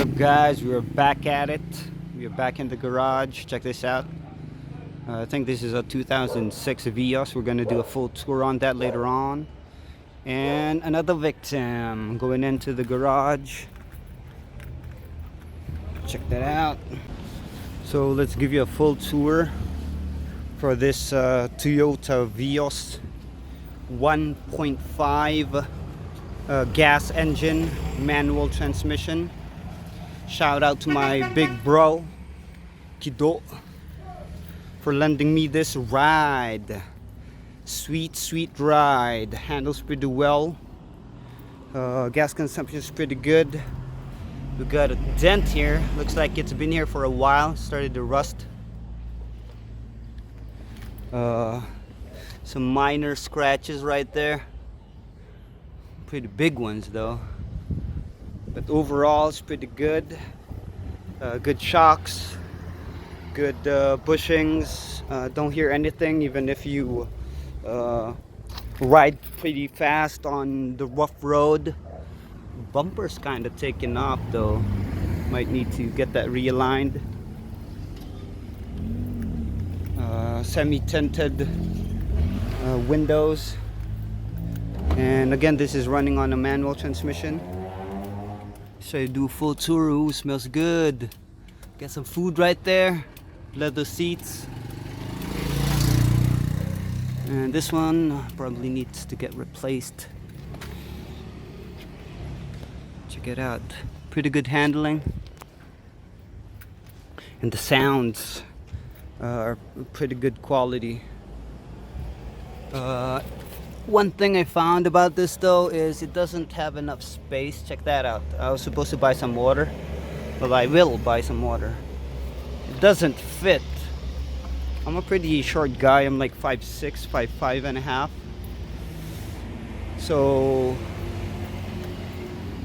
up, guys? We're back at it. We're back in the garage. Check this out. I think this is a 2006 Vios. We're gonna do a full tour on that later on. And another victim going into the garage. Check that out. So let's give you a full tour for this Toyota Vios 1.5 gas engine, manual transmission. Shout out to my big bro Kido for lending me this ride. Sweet ride. Handles pretty well. Gas consumption is pretty good. We got a dent here. Looks like it's been here for a while. Started to rust. Some minor scratches right there. Pretty big ones though. But overall it's pretty good. Good shocks. Good bushings. Don't hear anything even if you ride pretty fast on the rough road. Bumper's kind of taken off though. Might need to get that realigned. Semi-tinted windows. And again, this is running on a manual transmission. So I do a full tour. Ooh, smells good. Got some food right there. Leather seats. And this one probably needs to get replaced. Check it out. Pretty good handling. And the sounds are pretty good quality. One thing I found about this though is it doesn't have enough space. Check that out. I was supposed to buy some water. Well, I will buy some water. It doesn't fit. I'm a pretty short guy. I'm like 5'6", 5'5" and a half. So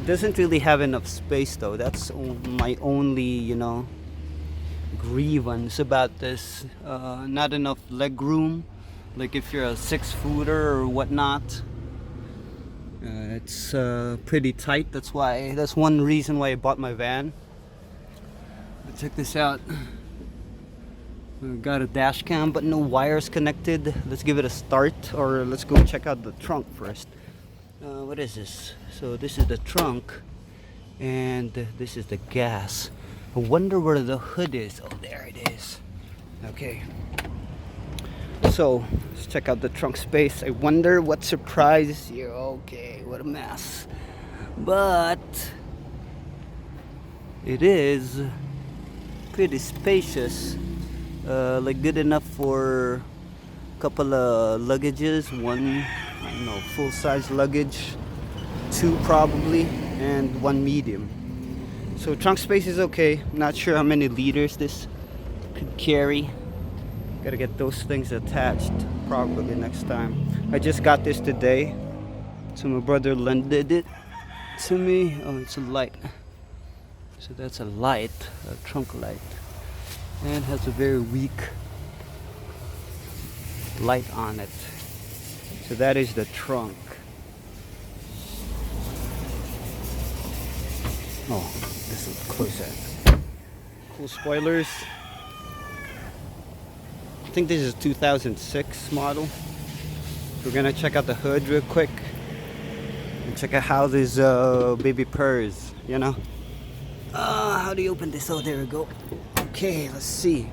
it doesn't really have enough space though. That's my only, grievance about this. Not enough leg room. Like if you're a 6-footer or whatnot, it's pretty tight. That's one reason why I bought my van. But check this out. We've got a dash cam but no wires connected. Let's give it a start, or let's go check out the trunk first. What is this? So this is the trunk and this is the gas. I wonder where the hood is. Oh, there it is. Okay. So let's check out the trunk space. I wonder what surprises you. Okay, what a mess. But it is pretty spacious. Like good enough for a couple of luggages. One, I don't know, full-size luggage. 2 probably, and 1 medium. So trunk space is okay. Not sure how many liters this could carry. Gotta get those things attached probably next time. I just got this today, so my brother lended it to me. Oh, it's a light. So that's a light, a trunk light, and has a very weak light on it. So that is the trunk. Oh, this is closer. Cool spoilers. I think this is 2006 model. We're gonna check out the hood real quick and check out how this baby purrs, how do you open this? Oh, there we go. Okay, let's see.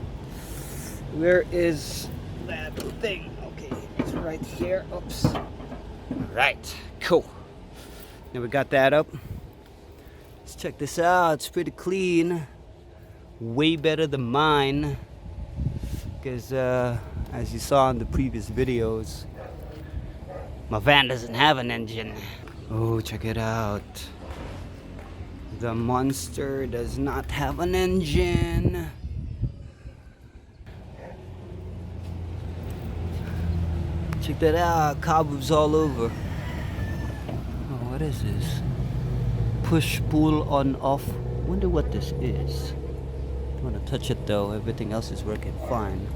Where is that thing? Okay, it's right here. Oops. Right, cool. Now we got that up. Let's check this out. It's pretty clean. Way better than mine. Because as you saw in the previous videos, my van doesn't have an engine. Oh, check it out. The monster does not have an engine. Check that out. Cobwebs all over. Oh, what is this? Push, pull, on, off. Wonder what this is. Don't want to touch it though. Everything else is working fine.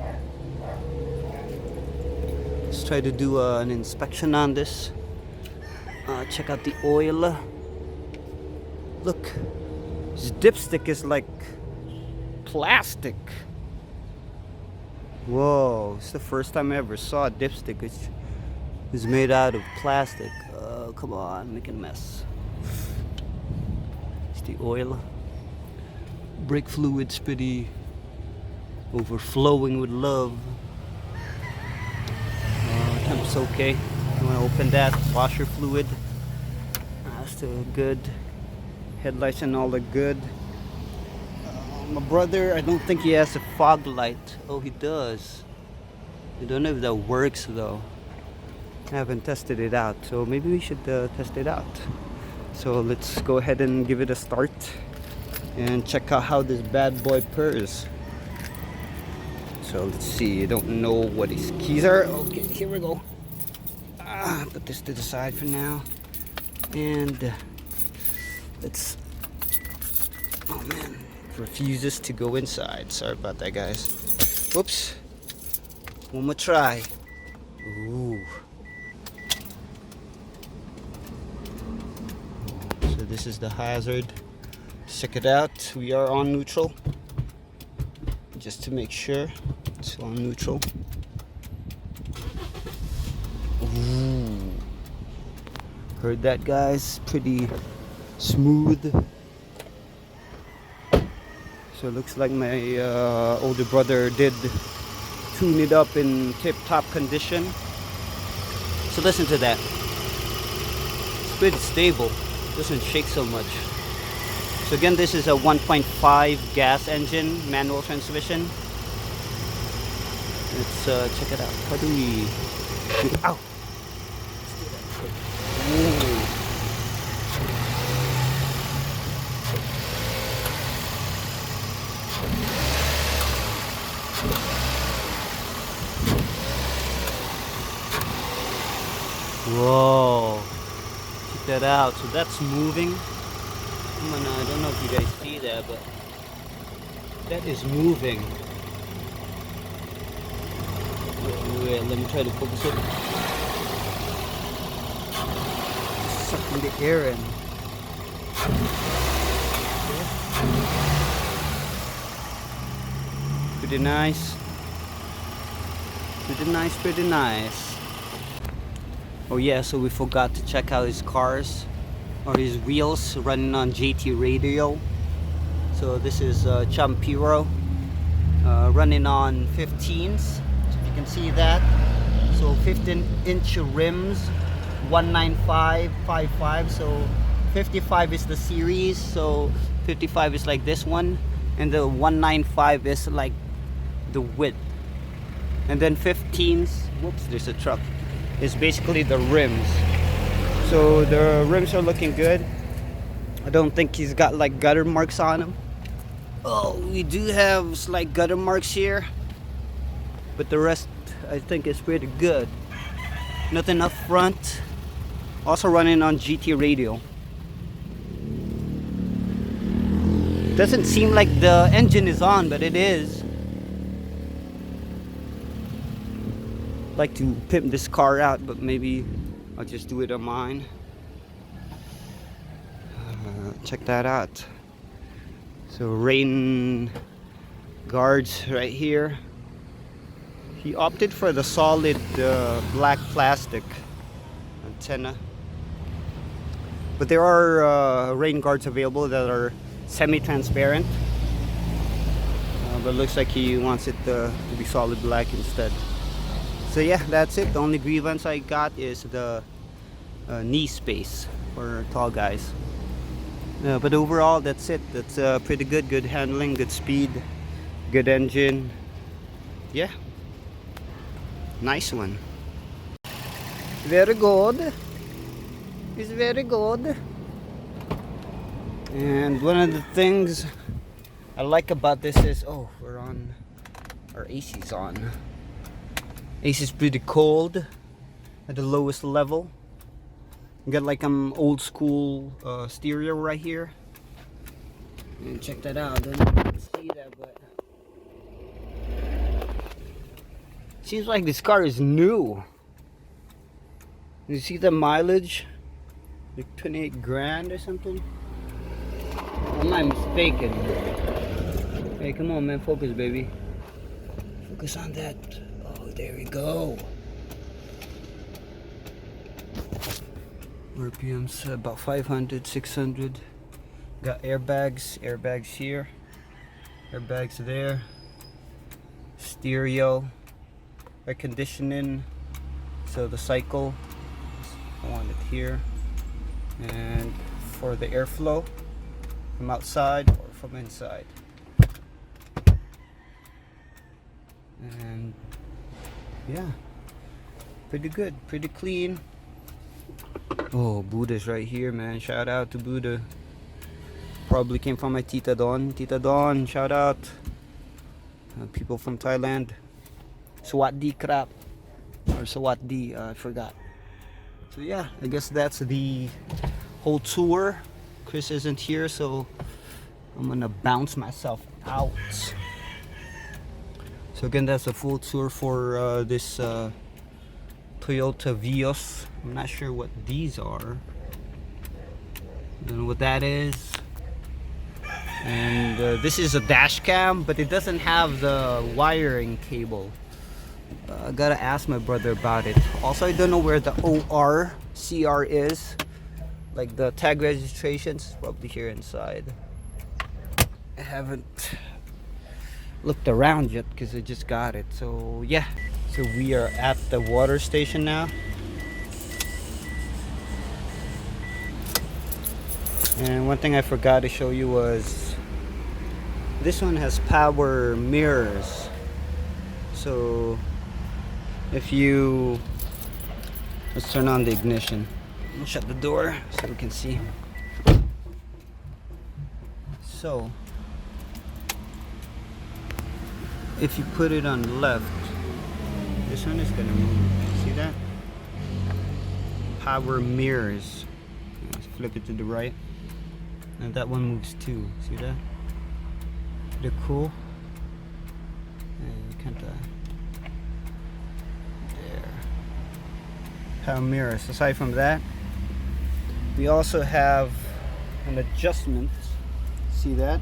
Let's try to do an inspection on this. Check out the oil. Look, This dipstick is like plastic. Whoa, it's the first time I ever saw a dipstick which is made out of plastic. Oh, come on, making a mess. It's the oil. Brake fluid's pretty overflowing with love. Temp's okay. You want to open that? Washer fluid. Still good. Headlights and all are good. My brother, I don't think he has a fog light. Oh, he does. I don't know if that works though. I haven't tested it out, so maybe we should test it out. So let's go ahead and give it a start and check out how this bad boy purrs. So let's see. I don't know what his keys are. Okay, here we go. Put this to the side for now. And let's. Oh man, it refuses to go inside. Sorry about that, guys. Whoops. One more try. Ooh. So this is the hazard. Check it out. We are on neutral. Just to make sure it's on neutral. Ooh. Heard that, guys? Pretty smooth. So it looks like my older brother did tune it up in tip-top condition. So listen to that. It's pretty stable. Doesn't shake so much. So again, this is a 1.5 gas engine, manual transmission. Let's check it out. How do we... Ow! Ooh. Whoa! Check that out. So that's moving. Come on, I don't know if you guys see that, but that is moving. Wait, let me try to focus it. Sucking the air in. Pretty nice. Pretty nice, pretty nice. Oh yeah, so we forgot to check out his cars or his wheels running on JT radio. So this is Champiro running on 15s. So if you can see that. So 15-inch rims, 195/55. So 55 is the series. So 55 is like this one, and the 195 is like the width. And then 15s. Whoops, there's a truck. Is basically the rims. So the rims are looking good. I don't think he's got like gutter marks on them. Oh, we do have slight gutter marks here, but the rest I think is pretty good. Nothing up front. Also running on GT radio. Doesn't seem like the engine is on, but it is. Like to pimp this car out, but maybe I'll just do it on mine. Check that out. So rain guards right here. He opted for the solid black plastic antenna, but there are rain guards available that are semi-transparent, but it looks like he wants it to be solid black instead. So yeah, that's it. The only grievance I got is the knee space for tall guys. But overall, that's it. That's pretty good. Good handling, good speed, good engine. Yeah, nice one. Very good. It's very good. And one of the things I like about this is, oh, we're on, our AC's on. AC is pretty cold at the lowest level. You got like old school stereo right here. And check that out. I don't know if you can see that, but seems like this car is new. You see the mileage? Like 28 grand or something. I'm am I mistaken? Hey, come on, man. Focus, baby. Focus on that. Oh, there we go. RPM's about 500, 600. Got airbags here, airbags there. Stereo, air conditioning. So the cycle, I want it here. And for the airflow from outside or from inside. And yeah, pretty good, pretty clean. Oh, Buddha's right here, man. Shout out to Buddha. Probably came from my Tita Don. Tita Don, shout out. People from Thailand. Sawatdee krap. Or Sawatdee, I forgot. So yeah, I guess that's the whole tour. Kris isn't here, so I'm gonna bounce myself out. So again, that's a full tour for this Toyota Vios. I'm not sure what these are. Don't know what that is. And this is a dash cam, but it doesn't have the wiring cable. I gotta ask my brother about it. Also, I don't know where the ORCR is. Like the tag registrations, probably here inside. I haven't looked around yet because I just got it. So yeah, so we are at the water station now. And one thing I forgot to show you was this one has power mirrors. So if you, let's turn on the ignition. I'll shut the door so we can see. So if you put it on left, this one is gonna move. See that? Power mirrors. Let's flip it to the right. And that one moves too. See that? They're cool. You can't there. Power mirrors. Aside from that, we also have an adjustment. See that?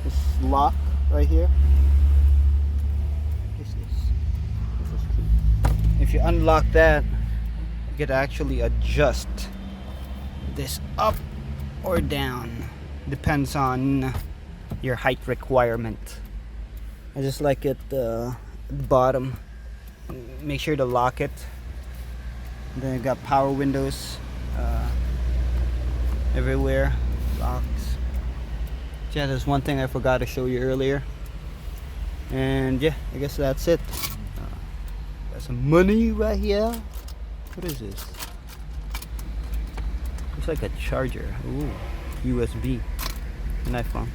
This lock right here. This is key. If you unlock that, you can actually adjust this up or down. Depends on your height requirement. I just like it at the bottom. Make sure to lock it. Then you got power windows everywhere. Locks. Yeah, there's one thing I forgot to show you earlier. And yeah, I guess that's it. Got some money right here. What is this? Looks like a charger. Ooh, USB. An iPhone.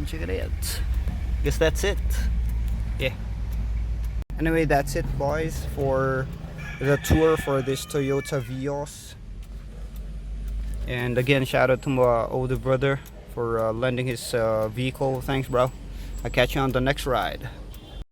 Check it out. Guess that's it. Yeah. Anyway, that's it, boys, for the tour for this Toyota Vios. And again, shout out to my older brother for lending his vehicle. Thanks, bro. I'll catch you on the next ride.